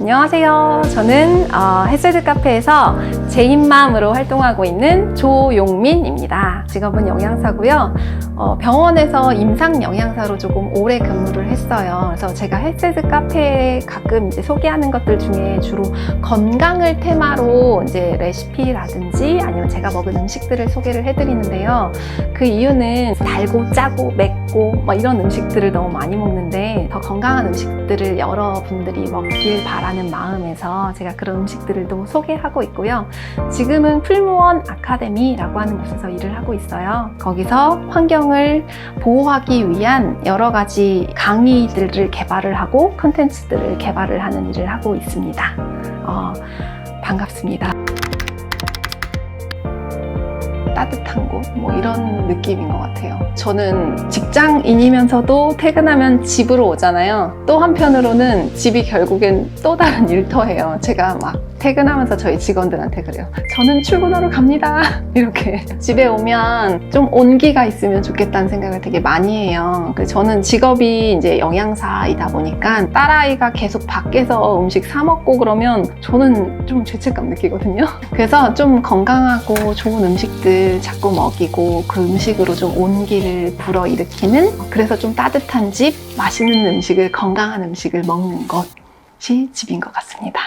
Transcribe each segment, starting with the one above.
안녕하세요. 저는 햇세드 카페에서 제 입맘으로 활동하고 있는 조용민입니다. 직업은 영양사고요. 병원에서 임상 영양사로 조금 오래 근무를 했어요. 그래서 제가 햇세드 카페에 가끔 이제 소개하는 것들 중에 주로 건강을 테마로 이제 레시피라든지 아니면 제가 먹은 음식들을 소개를 해드리는데요. 그 이유는 달고 짜고 맵고 막 이런 음식들을 너무 많이 먹는데 더 건강한 음식들을 여러분들이 먹길 바라는 마음에서 제가 그런 음식들을 또 소개하고 있고요. 지금은 풀무원 아카데미라고 하는 곳에서 일을 하고 있어요. 거기서 환경을 보호하기 위한 여러 가지 강의들을 개발을 하고 컨텐츠들을 개발을 하는 일을 하고 있습니다. 반갑습니다. 따뜻한 곳? 뭐 이런 느낌인 것 같아요. 저는 직장인이면서도 퇴근하면 집으로 오잖아요. 또 한편으로는 집이 결국엔 또 다른 일터예요. 제가 막 퇴근하면서 저희 직원들한테 그래요. 저는 출근하러 갑니다. 이렇게. 집에 오면 좀 온기가 있으면 좋겠다는 생각을 되게 많이 해요. 저는 직업이 이제 영양사이다 보니까 딸아이가 계속 밖에서 음식 사 먹고 그러면 저는 좀 죄책감 느끼거든요. 그래서 좀 건강하고 좋은 음식들 자꾸 먹이고 그 음식으로 좀 온기를 불어일으키는, 그래서 좀 따뜻한 집, 맛있는 음식을, 건강한 음식을 먹는 것이 집인 것 같습니다.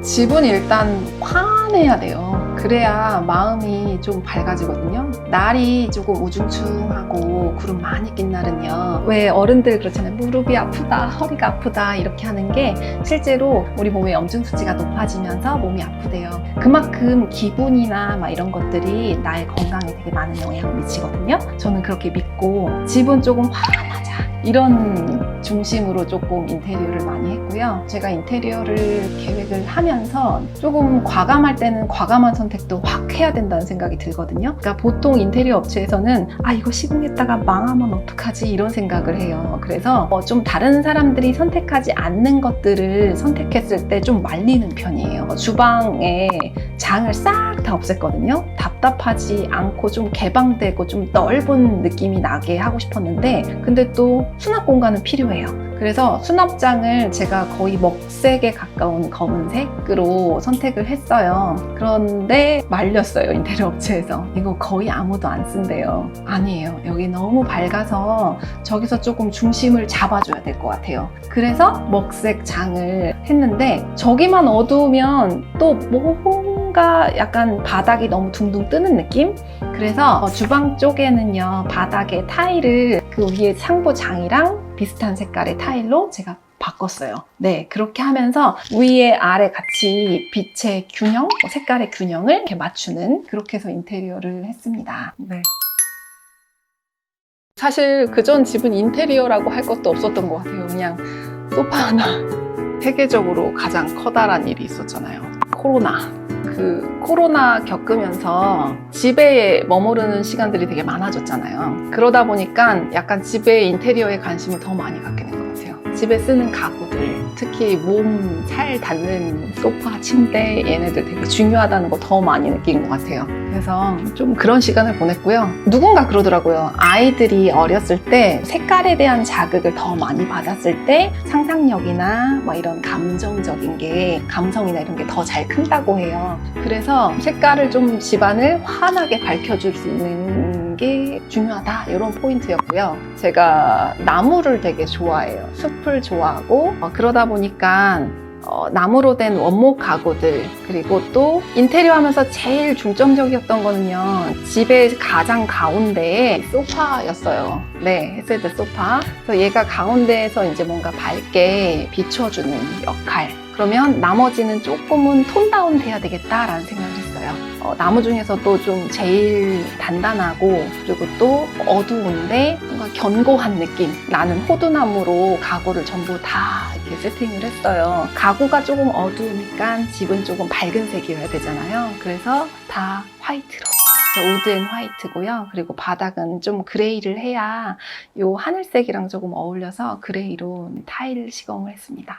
집은 일단 환해야 돼요. 그래야 마음이 좀 밝아지거든요. 날이 조금 우중충하고 구름 많이 낀 날은요, 왜 어른들 그렇잖아요. 무릎이 아프다, 허리가 아프다 이렇게 하는 게 실제로 우리 몸의 염증 수치가 높아지면서 몸이 아프대요. 그만큼 기분이나 막 이런 것들이 나의 건강에 되게 많은 영향을 미치거든요. 저는 그렇게 믿고 집은 조금 환하자 이런 중심으로 조금 인테리어를 많이 했고요. 제가 인테리어를 계획을 하면서 조금 과감할 때는 과감한 선택도 확 해야 된다는 생각이 들거든요. 그러니까 보통 인테리어 업체에서는 이거 시공했다가 망하면 어떡하지 이런 생각을 해요. 그래서 좀 다른 사람들이 선택하지 않는 것들을 선택했을 때 좀 말리는 편이에요. 주방에 장을 싹 다 없앴거든요. 답답하지 않고 좀 개방되고 좀 넓은 느낌이 나게 하고 싶었는데, 근데 또 수납 공간은 필요해요. 그래서 수납장을 제가 거의 먹색에 가까운 검은색으로 선택을 했어요. 그런데 말렸어요, 인테리어 업체에서. 이거 거의 아무도 안 쓴대요. 아니에요. 여기 너무 밝아서 저기서 조금 중심을 잡아줘야 될 것 같아요. 그래서 먹색 장을 했는데, 저기만 어두우면 또 뭔가 약간 바닥이 너무 둥둥 뜨는 느낌? 그래서 주방 쪽에는요, 바닥에 타일을 그 위에 상부장이랑 비슷한 색깔의 타일로 제가 바꿨어요. 네, 그렇게 하면서 위에 아래 같이 빛의 균형, 색깔의 균형을 이렇게 맞추는, 그렇게 해서 인테리어를 했습니다. 네. 사실 그전 집은 인테리어라고 할 것도 없었던 것 같아요. 그냥 소파 하나. 세계적으로 가장 커다란 일이 있었잖아요. 코로나 겪으면서 집에 머무르는 시간들이 되게 많아졌잖아요. 그러다 보니까 약간 집에 인테리어에 관심을 더 많이 갖게 된 것 같아요. 집에 쓰는 가구들, 특히 몸 잘 닿는 소파, 침대, 얘네들 되게 중요하다는 거 더 많이 느낀 것 같아요. 그래서 좀 그런 시간을 보냈고요. 누군가 그러더라고요. 아이들이 어렸을 때 색깔에 대한 자극을 더 많이 받았을 때 상상력이나 뭐 이런 감정적인 게, 감성이나 이런 게 더 잘 큰다고 해요. 그래서 색깔을 좀 집안을 환하게 밝혀줄 수 있는 게 중요하다, 이런 포인트였고요. 제가 나무를 되게 좋아해요. 숲을 좋아하고, 그러다 보니까 나무로 된 원목 가구들, 그리고 또 인테리어 하면서 제일 중점적이었던 거는요, 집의 가장 가운데에 소파였어요. 네, 햇세드 소파. 그래서 얘가 가운데에서 이제 뭔가 밝게 비춰주는 역할. 그러면 나머지는 조금은 톤다운 돼야 되겠다라는 생각을 했어요. 나무 중에서도 좀 제일 단단하고, 그리고 또 어두운데 뭔가 견고한 느낌 나는 호두나무로 가구를 전부 다 이렇게 세팅을 했어요. 가구가 조금 어두우니까 집은 조금 밝은 색이어야 되잖아요. 그래서 다 화이트로. 우드 앤 화이트고요. 그리고 바닥은 좀 그레이를 해야 요 하늘색이랑 조금 어울려서 그레이로 타일 시공을 했습니다.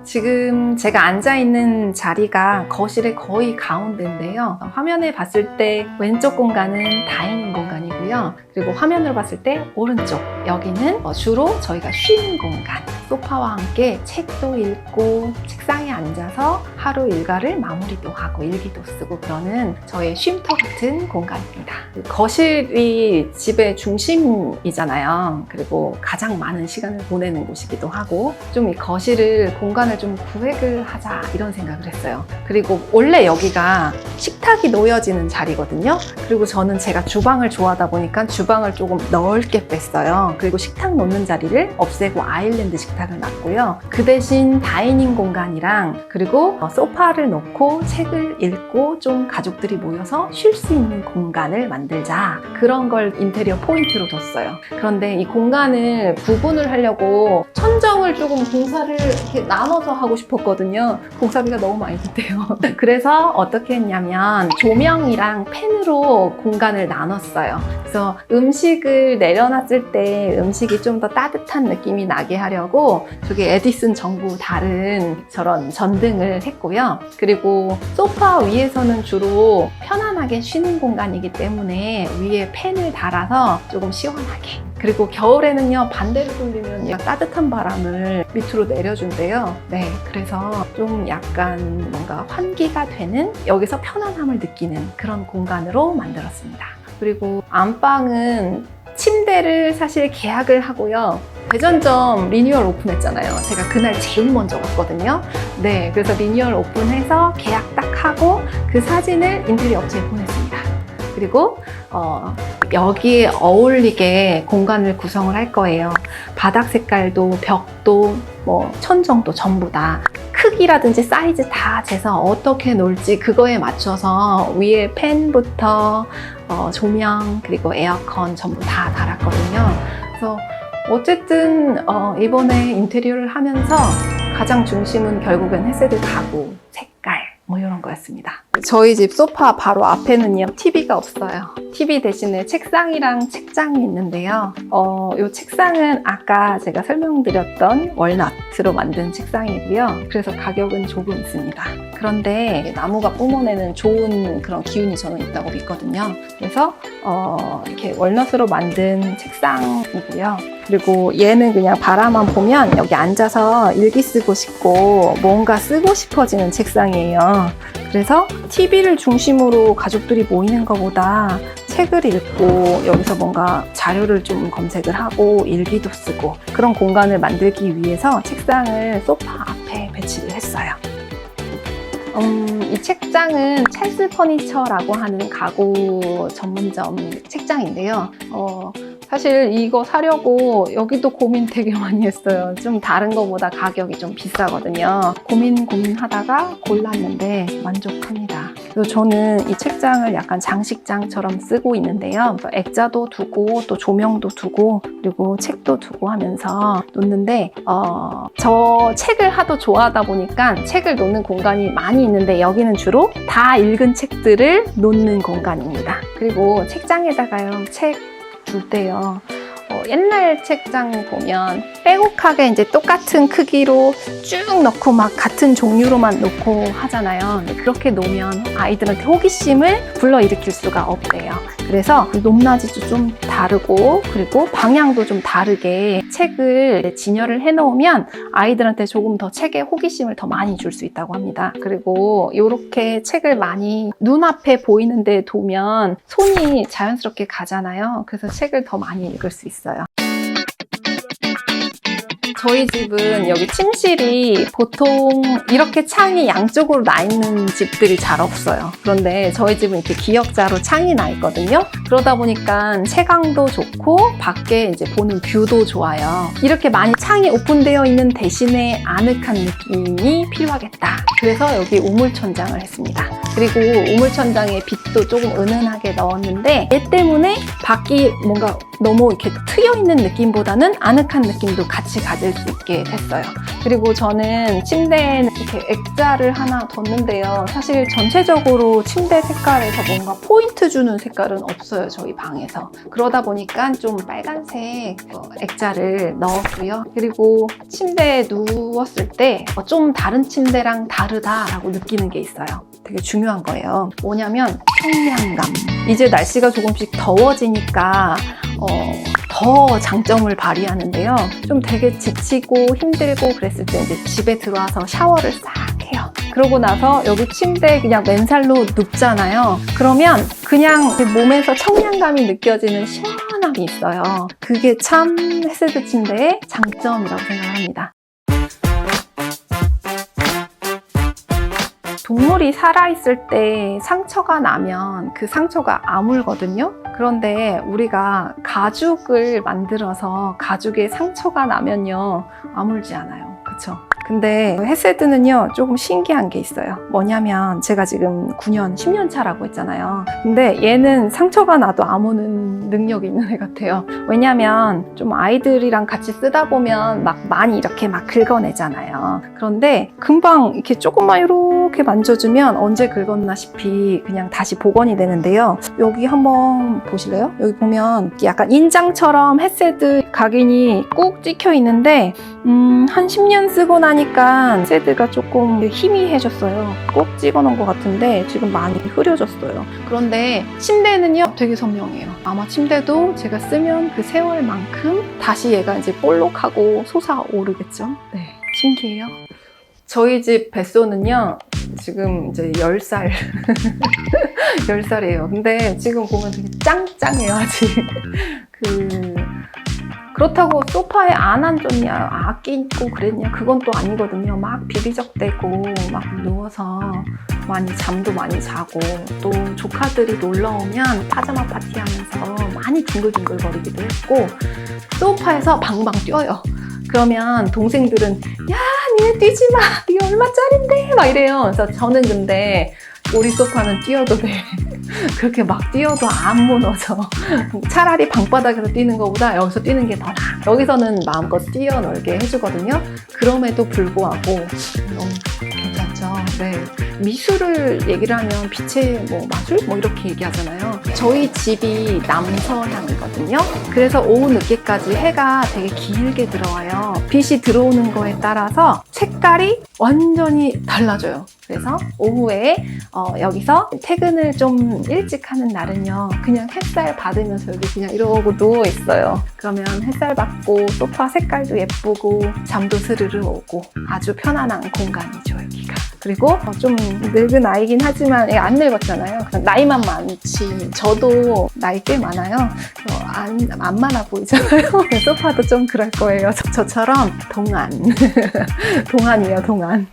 지금 제가 앉아있는 자리가 거실의 거의 가운데인데요. 화면에 봤을 때 왼쪽 공간은 다이닝 공간이고요. 그리고 화면으로 봤을 때 오른쪽, 여기는 주로 저희가 쉬는 공간. 소파와 함께 책도 읽고 책상에 앉아서 하루 일과를 마무리도 하고 일기도 쓰고 그러는 저의 쉼터 같은 공간입니다. 거실이 집의 중심이잖아요. 그리고 가장 많은 시간을 보내는 곳이기도 하고 좀 이 거실을 공간을 좀 구획을 하자 이런 생각을 했어요. 그리고 원래 여기가 식탁이 놓여지는 자리거든요. 그리고 저는 제가 주방을 좋아하다 보니까 주방을 조금 넓게 뺐어요. 그리고 식탁 놓는 자리를 없애고 아일랜드 식탁을 놨고요. 그 대신 다이닝 공간이랑 그리고 소파를 놓고 책을 읽고 좀 가족들이 모여서 쉴 수 있는 공간을 만들자. 그런 걸 인테리어 포인트로 뒀어요. 그런데 이 공간을 구분을 하려고 천정을 조금 공사를 이렇게 나눠서 하고 싶었거든요. 공사비가 너무 많이 든대요. 그래서 어떻게 했냐면 조명이랑 펜으로 공간을 나눴어요. 그래서 음식을 내려놨을 때 음식이 좀 더 따뜻한 느낌이 나게 하려고 저기 에디슨 전구 다른 저런 전등을 했고요. 그리고 소파 위에서는 주로 편안하게 쉬는 공간이기 때문에 위에 펜을 달아서 조금 시원하게. 그리고 겨울에는요, 반대로 돌리면 따뜻한 바람을 밑으로 내려준대요. 네, 그래서 좀 약간 뭔가 환기가 되는, 여기서 편안함을 느끼는 그런 공간으로 만들었습니다. 그리고 안방은 침대를 사실 계약을 하고요. 대전점 리뉴얼 오픈했잖아요. 제가 그날 제일 먼저 왔거든요. 네, 그래서 리뉴얼 오픈해서 계약 딱 하고 그 사진을 인테리어 업체에 보냈습니다. 그리고 여기에 어울리게 공간을 구성을 할 거예요. 바닥 색깔도 벽도 천정도 전부 다 크기라든지 사이즈 다 재서 어떻게 놓을지 그거에 맞춰서 위에 팬부터 조명 그리고 에어컨 전부 다 달았거든요. 그래서 어쨌든 이번에 인테리어를 하면서 가장 중심은 결국엔 헤세드 가구, 색깔 이런 거였습니다. 저희 집 소파 바로 앞에는요, TV가 없어요. TV 대신에 책상이랑 책장이 있는데요. 이 책상은 아까 제가 설명드렸던 월넛으로 만든 책상이고요. 그래서 가격은 조금 있습니다. 그런데 나무가 뿜어내는 좋은 그런 기운이 저는 있다고 믿거든요. 그래서 이렇게 월넛으로 만든 책상이고요. 그리고 얘는 그냥 바라만 보면 여기 앉아서 일기 쓰고 싶고 뭔가 쓰고 싶어지는 책상이에요. 그래서 TV를 중심으로 가족들이 모이는 것보다 책을 읽고 여기서 뭔가 자료를 좀 검색을 하고 일기도 쓰고 그런 공간을 만들기 위해서 책상을 소파 앞에 배치를 했어요. 이 책장은 찰스 퍼니처라고 하는 가구 전문점 책장인데요. 사실 이거 사려고 여기도 고민 되게 많이 했어요. 좀 다른 거보다 가격이 좀 비싸거든요. 고민하다가 골랐는데 만족합니다. 그리고 저는 이 책장을 약간 장식장처럼 쓰고 있는데요. 액자도 두고 또 조명도 두고 그리고 책도 두고 하면서 놓는데 저 책을 하도 좋아하다 보니까 책을 놓는 공간이 많이 있는데 여기는 주로 다 읽은 책들을 놓는 공간입니다. 그리고 책장에다가요, 책 둘 때요. 옛날 책장 보면 빼곡하게 이제 똑같은 크기로 쭉 넣고 막 같은 종류로만 놓고 하잖아요. 그렇게 놓으면 아이들한테 호기심을 불러일으킬 수가 없대요. 그래서 높낮이도 좀 다르고 그리고 방향도 좀 다르게 책을 진열을 해놓으면 아이들한테 조금 더 책에 호기심을 더 많이 줄 수 있다고 합니다. 그리고 이렇게 책을 많이 눈앞에 보이는 데 두면 손이 자연스럽게 가잖아요. 그래서 책을 더 많이 읽을 수 있어요. 저희 집은 여기 침실이 보통 이렇게 창이 양쪽으로 나 있는 집들이 잘 없어요. 그런데 저희 집은 이렇게 기역자로 창이 나 있거든요. 그러다 보니까 채광도 좋고 밖에 이제 보는 뷰도 좋아요. 이렇게 많이 창이 오픈되어 있는 대신에 아늑한 느낌이 필요하겠다. 그래서 여기 우물천장을 했습니다. 그리고 우물천장에 빛도 조금 은은하게 넣었는데 얘 때문에 밖이 뭔가 너무 이렇게 트여있는 느낌보다는 아늑한 느낌도 같이 가질 수 있게 됐어요. 그리고 저는 침대에 이렇게 액자를 하나 뒀는데요. 사실 전체적으로 침대 색깔에서 뭔가 포인트 주는 색깔은 없어요, 저희 방에서. 그러다 보니까 좀 빨간색 액자를 넣었고요. 그리고 침대에 누웠을 때 좀 다른 침대랑 다르다라고 느끼는 게 있어요. 되게 중요한 거예요. 뭐냐면 청량감. 이제 날씨가 조금씩 더워지니까 더 장점을 발휘하는데요. 좀 되게 지치고 힘들고 그랬을 때 이제 집에 들어와서 샤워를 싹 해요. 그러고 나서 여기 침대에 그냥 맨살로 눕잖아요. 그러면 그냥 몸에서 청량감이 느껴지는 시원함이 있어요. 그게 참 헤세드 침대의 장점이라고 생각합니다. 동물이 살아있을 때 상처가 나면 그 상처가 아물거든요. 그런데 우리가 가죽을 만들어서 가죽에 상처가 나면요, 아물지 않아요. 그쵸? 근데 헤세드는요, 조금 신기한 게 있어요. 뭐냐면 제가 지금 9년, 10년 차라고 했잖아요. 근데 얘는 상처가 나도 아무는 능력이 있는 애 같아요. 왜냐면 좀 아이들이랑 같이 쓰다 보면 막 많이 이렇게 막 긁어내잖아요. 그런데 금방 이렇게 조금만 이렇게 만져주면 언제 긁었나 싶이 그냥 다시 복원이 되는데요. 여기 한번 보실래요? 여기 보면 약간 인장처럼 헤세드 각인이 꾹 찍혀 있는데 한 10년 쓰고 나니까 헤세드가 조금 희미해졌어요. 꼭 찍어놓은 것 같은데 지금 많이 흐려졌어요. 그런데 침대는요, 되게 선명해요. 아마 침대도 제가 쓰면 그 세월만큼 다시 얘가 이제 볼록하고 솟아오르겠죠. 네, 신기해요. 저희 집 뱃소는요, 지금 이제 10살 10살이에요. 근데 지금 보면 되게 짱짱해요, 아직. 그렇다고 소파에 안 앉았냐, 아끼고 그랬냐, 그건 또 아니거든요. 막 비비적대고 막 누워서 잠도 많이 자고, 또 조카들이 놀러 오면 파자마 파티하면서 많이 뒹굴뒹굴거리기도 했고, 소파에서 방방 뛰어요. 그러면 동생들은 야, 니네 뛰지 마, 이게 얼마짜린데 막 이래요. 그래서 저는 근데 우리 소파는 뛰어도 돼. 그렇게 막 뛰어도 안 무너져. 차라리 방바닥에서 뛰는 것보다 여기서 뛰는 게 더 나아. 여기서는 마음껏 뛰어놀게 해주거든요. 그럼에도 불구하고 너무 괜찮죠. 네. 미술을 얘기를 하면 빛의 마술? 이렇게 얘기하잖아요. 저희 집이 남서향이거든요. 그래서 오후 늦게까지 해가 되게 길게 들어와요. 빛이 들어오는 거에 따라서 색깔이 완전히 달라져요. 그래서 오후에 여기서 퇴근을 좀 일찍 하는 날은요, 그냥 햇살 받으면서 여기 그냥 이러고 누워 있어요. 그러면 햇살 받고 소파 색깔도 예쁘고 잠도 스르르 오고 아주 편안한 공간이죠, 여기가. 그리고 좀 늙은 아이긴 하지만 안 늙었잖아요. 나이만 많지. 저도 나이 꽤 많아요. 안 많아 보이잖아요. 소파도 좀 그럴 거예요. 저처럼 동안. 동안이에요, 동안.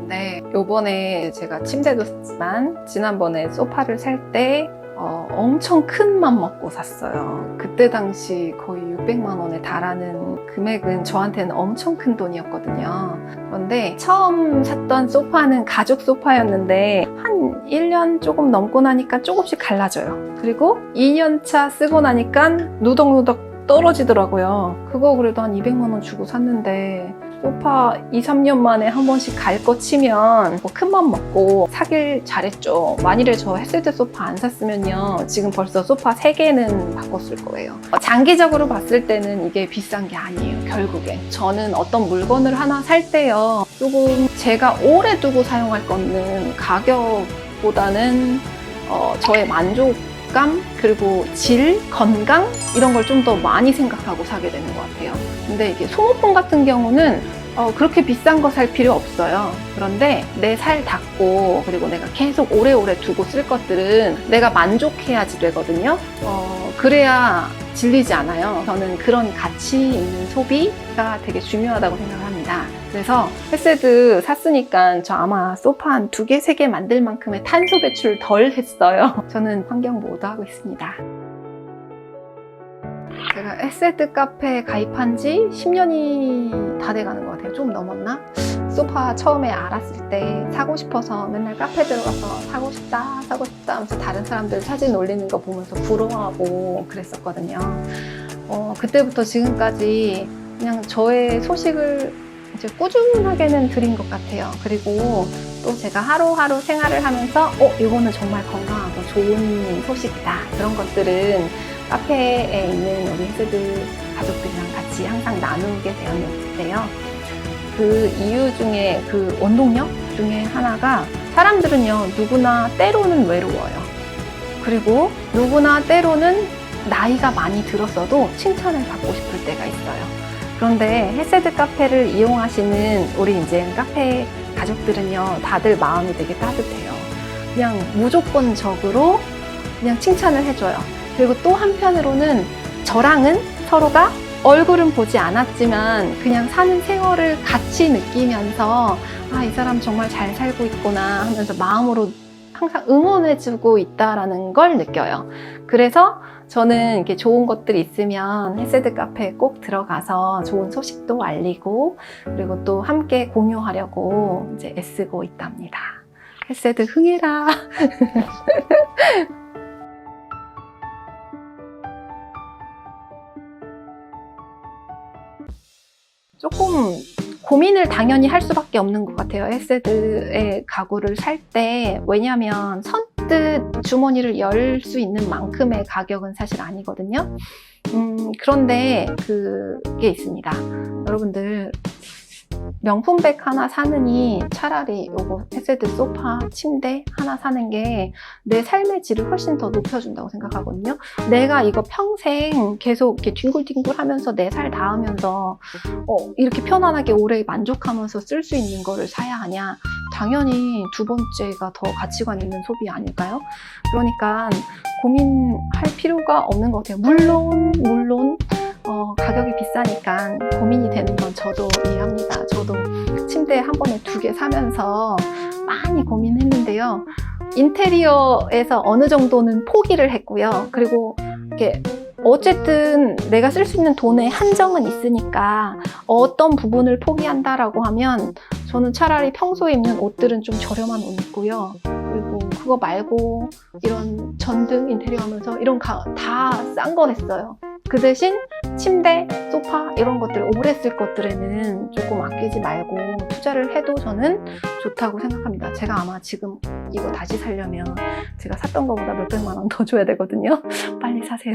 네, 요번에 제가 침대도 샀지만 지난번에 소파를 살 때 엄청 큰 맘 먹고 샀어요. 그때 당시 거의 600만 원에 달하는 금액은 저한테는 엄청 큰 돈이었거든요. 그런데 처음 샀던 소파는 가죽 소파였는데 한 1년 조금 넘고 나니까 조금씩 갈라져요. 그리고 2년차 쓰고 나니까 누덕누덕 떨어지더라고요. 그거 그래도 한 200만 원 주고 샀는데 소파 2, 3년 만에 한 번씩 갈 거 치면 큰 맘 먹고 사길 잘했죠. 만일에 저 헤세드 소파 안 샀으면요, 지금 벌써 소파 3개는 바꿨을 거예요. 장기적으로 봤을 때는 이게 비싼 게 아니에요, 결국엔. 저는 어떤 물건을 하나 살 때요, 조금 제가 오래 두고 사용할 거는 가격보다는 저의 만족감, 그리고 질, 건강 이런 걸 좀 더 많이 생각하고 사게 되는 것 같아요. 근데 이게 소모품 같은 경우는 그렇게 비싼 거 살 필요 없어요. 그런데 내 살 닦고 그리고 내가 계속 오래오래 두고 쓸 것들은 내가 만족해야지 되거든요. 그래야 질리지 않아요. 저는 그런 가치 있는 소비가 되게 중요하다고 생각합니다. 그래서 헤세드 샀으니까 저 아마 소파 한 2개, 3개 만들 만큼의 탄소 배출 덜 했어요. 저는 환경 보호도 하고 있습니다. 제가 헤세드 카페에 가입한 지 10년이 다 돼가는 것 같아요. 좀 넘었나? 소파 처음에 알았을 때 사고 싶어서 맨날 카페 들어가서 사고 싶다 하면서 다른 사람들 사진 올리는 거 보면서 부러워하고 그랬었거든요. 그때부터 지금까지 그냥 저의 소식을 이제 꾸준하게는 드린 것 같아요. 그리고 또 제가 하루하루 생활을 하면서 이거는 정말 건강하고 좋은 소식이다. 그런 것들은 카페에 있는 우리 헤세드 가족들이랑 같이 항상 나누게 되었는데요. 그 이유 중에 그 원동력 중에 하나가 사람들은요, 누구나 때로는 외로워요. 그리고 누구나 때로는 나이가 많이 들었어도 칭찬을 받고 싶을 때가 있어요. 그런데 헤세드 카페를 이용하시는 우리 이제 카페 가족들은요, 다들 마음이 되게 따뜻해요. 그냥 무조건적으로 그냥 칭찬을 해줘요. 그리고 또 한편으로는 저랑은 서로가 얼굴은 보지 않았지만 그냥 사는 세월을 같이 느끼면서 이 사람 정말 잘 살고 있구나 하면서 마음으로 항상 응원해주고 있다라는 걸 느껴요. 그래서 저는 이렇게 좋은 것들이 있으면 헤세드 카페에 꼭 들어가서 좋은 소식도 알리고 그리고 또 함께 공유하려고 이제 애쓰고 있답니다. 헤세드 흥해라. 조금 고민을 당연히 할 수밖에 없는 것 같아요. 헤세드의 가구를 살 때. 왜냐하면 선뜻 주머니를 열 수 있는 만큼의 가격은 사실 아니거든요. 그런데 그게 있습니다. 여러분들 명품백 하나 사느니 차라리 요거 헤세드 소파, 침대 하나 사는 게 내 삶의 질을 훨씬 더 높여준다고 생각하거든요. 내가 이거 평생 계속 이렇게 뒹굴뒹굴 하면서 내 살 닿으면서 이렇게 편안하게 오래 만족하면서 쓸 수 있는 거를 사야 하냐? 당연히 두 번째가 더 가치관 있는 소비 아닐까요? 그러니까 고민할 필요가 없는 것 같아요. 물론 가격이 비싸니까 고민이 되는 건 저도 이해합니다. 저도 침대 한 번에 2개 사면서 많이 고민했는데요. 인테리어에서 어느 정도는 포기를 했고요. 그리고 이렇게 어쨌든 내가 쓸 수 있는 돈의 한정은 있으니까 어떤 부분을 포기한다라고 하면 저는 차라리 평소에 입는 옷들은 좀 저렴한 옷 입고요. 그리고 그거 말고 이런 전등 인테리어 하면서 이런 다 싼 거 했어요. 그 대신 침대, 소파 이런 것들 오래 쓸 것들에는 조금 아끼지 말고 투자를 해도 저는 좋다고 생각합니다. 제가 아마 지금 이거 다시 사려면 제가 샀던 거보다 몇백만 원 더 줘야 되거든요. 빨리 사세요.